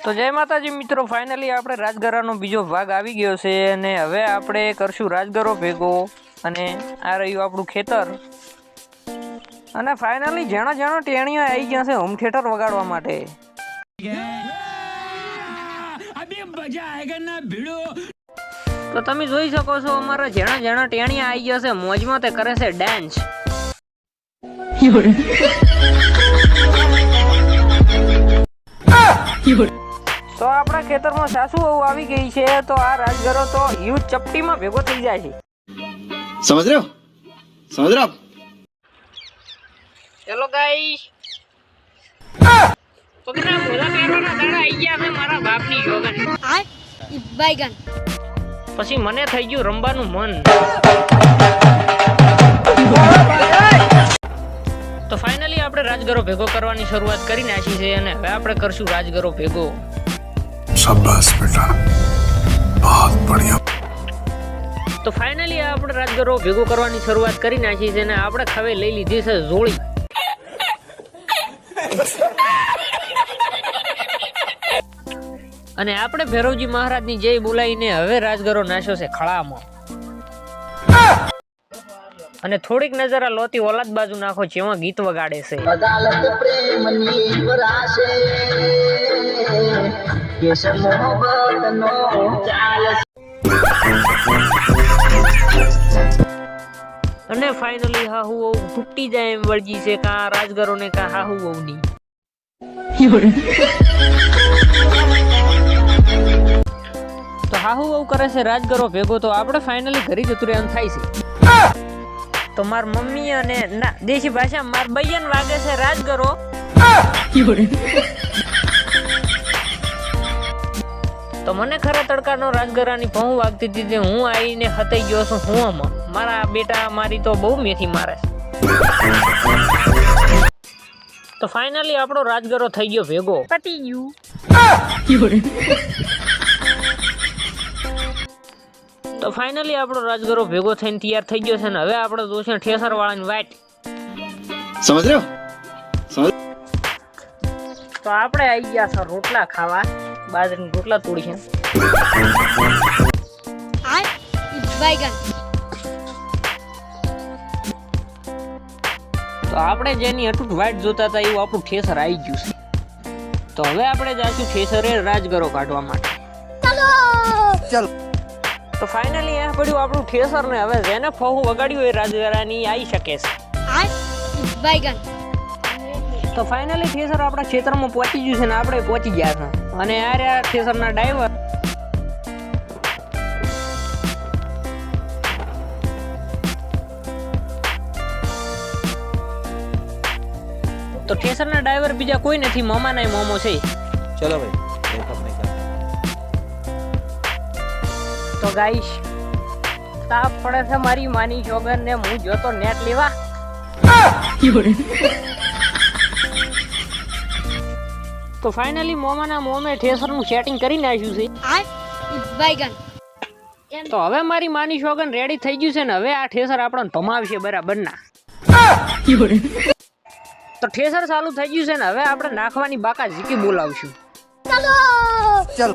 તો જય માતાજી મિત્રો, ફાઇનલી આપણે રાજગરાનો બીજો ભાગ આવી ગયો છે અને હવે આપણે કરશું રાજગરો ભેગો અને આ રહ્યું આપણું ખેતર અને ફાઇનલી જેણા ટેણીઓ આવી ગયા છે હોમ થિયેટર વગાડવા માટે। તો તમે જોઈ શકો છો અમારા જેણા ટેણીયા આવી ગયા છે મોજમાં, તે કરે છે ડાન્સ। તો આપણા ખેતરમાં સાસુ વહુ આવી ગઈ છે, તો આ રાજગરો તો યુ ચપટીમાં ભેગો થઈ જાય છે। સમજ રહ્યો? હેલો ગાઈસ, તો કેના બોલા પહેરવાના દાડા આવી ગયા છે મારા બાપની જોગન। બાયગન પછી મને થઈ ગયું રંબાનું મન। તો ફાઇનલી આપણે રાજગરો ભેગો કરવાની શરૂઆત કરી નાખી છે અને હવે આપણે કરશું રાજગરો ભેગો। शाबाश बेटा, बहुत बढ़िया। તો ફાઇનલી આપણે રાજગરો ભેગો કરવાની શરૂઆત કરી નાખી છે અને આપણે ખવે લઈ લીધી છે જોળી। અને આપણે ભૈરવજી મહારાજની જય બોલાવીને હવે રાજગરો નાખ્યો છે ખળામાં। અને થોડીક નજર આ લોતી ઓલાદ બાજુ નાખો, જેમાં ગીત વગાડે છે। અદાલત પ્રેમની વરાશે કેસ મોહબ્બતનો ચાલ। અને ફાઇનલી હાહુ વહુ ફૂટી જાય એમ વળગી છે, કા રાજગરો ને કા હાહુ વહુની। તો હાહુ વહુ કરે છે રાજગરો ભેગો, તો આપણે ફાઇનલી ઘરે જતું રહેવાનું થાય છે। તો માર મમ્મી અને ના દેશી ભાષા માર બૈયન વાગે છે રાજગરો। તો મને ખરા તડકાનો રાજગરાની ભઉં વાગતી હતી, તે હું આવીને હતાઈ ગયો છું હું આમાં। મારા બેટા મારી તો બહુ મેથી મારે છે। તો ફાઇનલી આપણો રાજગરો થઈ ગયો ભેગો, પતી ગયું। તો ફાઇનલી આપણો રાજગરો ભેગો થઈને તૈયાર થઈ ગયો છે ને હવે આપણે જોશે ઠેસર વાળાની વાટ। સમજ રહ્યો? તો આપણે આવી ગયા છે રોટલા ખાવા, બાજરીના રોટલા તોડી છે। બાયગન તો આપણે જેની અટૂટ વાટ જોતા હતા એવું આપણું ઠેસર આવી ગયું છે। તો હવે આપણે જઈશું ઠેસરે રાજગરો કાઢવા માટે। ચાલો। તો ફાઇનલી આ પડ્યું આપણું ઠેસર ને હવે જેને ફહુ વગાડ્યું એ રાજગરાની આવી શકે છે। બાયગન તો ફાઇનલી ઠેસર આપણા ક્ષેત્રમાં પહોંચી ગયું છે ને આપણે પહોંચી ગયા છે અને આ રહ્યા ઠેસરના ડ્રાઈવર। તો ઠેસરના ડ્રાઈવર બીજા કોઈ નથી, મોમાના મોમો છે। चलो भाई, देख अपने काम। તો ગાઈશ તાપ પડે છે મારી માની જોગન ને હું જોતો નેટ લેવા। તો ફાઇનલી મોમાના મોમે ઠેસરનું સેટિંગ કરી નાખ્યું છે। બાયગન તો હવે મારી માની શોગન રેડી થઈ ગયું છે ને હવે આ ઠેસર આપણને ભમાવશે બરાબર ના। તો ઠેસર ચાલુ થઈ ગયું છે ને હવે આપણે નાખવાની બાકા ઝીકી બોલાવશું। चलो।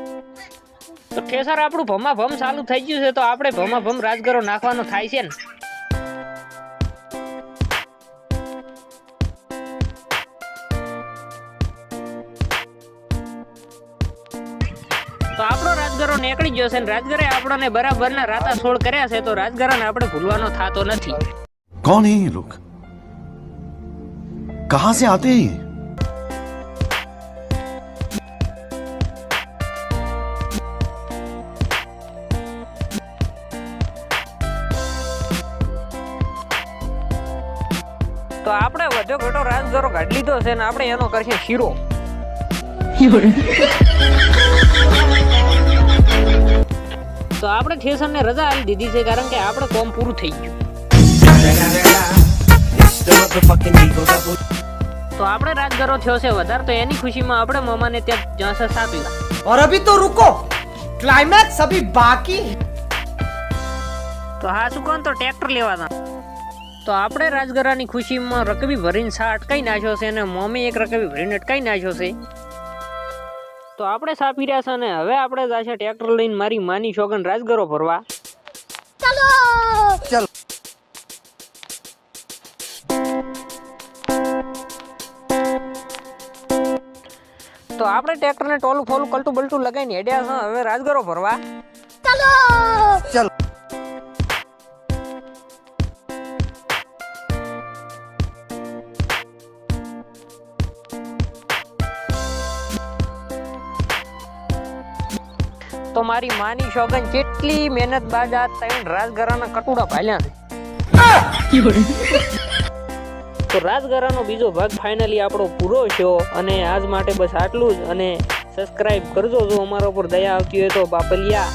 તો ઠેસર આપણું ભમાભમ ચાલુ થઈ ગયું છે, તો આપણે ભમાભમ રાજગરો નાખવાનો થાય છે ને। તો આપણો રાજગરો નીકળી ગયો છે ને રાજગરે આપણને બરાબરના રાતા સોળ કર્યા છે, તો રાજગરાને આપણે ભૂલવાનો થતો નથી। कौन है ये लोग? कहां से आते हैं ये? તો આપણે વધુ ઘટો રાજગરો કાઢી લીધો છે ને આપણે એનો કરશે શીરો। તો આપણે ઠેસરને રજા આપી દીધી છે કારણ કે આપણે કોમ પૂરું થઈ ગયું। તો આપણે રાજગરો થયો છે વધારે, તો એની ખુશીમાં આપણે મામાને ત્યાં જ્યાં સાથ પીવા। और अभी तो रुको, क्लाइमैक्स अभी बाकी है। તો હા શું કોણ તો ટ્રેક્ટર લેવાના। તો આપણે રાજગરાની ખુશીમાં રકબી ભરીને સા અટકાઈ નાખ્યો છે અને મમ્મી એક રકબી ભરીને અટકાઈ નાખ્યો છે। તો તો આપણે સાપી રહ્યા છે અને હવે આપણે જાશે ટ્રેક્ટર લઈને મારી માની શોગન રાજગરો ભરવા. चलो તો આપણે ટ્રેક્ટરને ટોલું ફોલું કલટું બલટું લગાવીને હેડ્યા છે હવે રાજગરો ભરવા. चलो તો મારી માની શોગન કેટલી મહેનત બાદ આ 3 રાજગરાના કટુડા ભાલ્યા છે. તો રાજગરાનો બીજો ભાગ ફાઇનલી આપણો પૂરો થયો અને આજ માટે બસ આટલું જ. અને સબસ્ક્રાઇબ કરજો જો અમારા ઉપર દયા આવતી હોય તો બાપલિયા.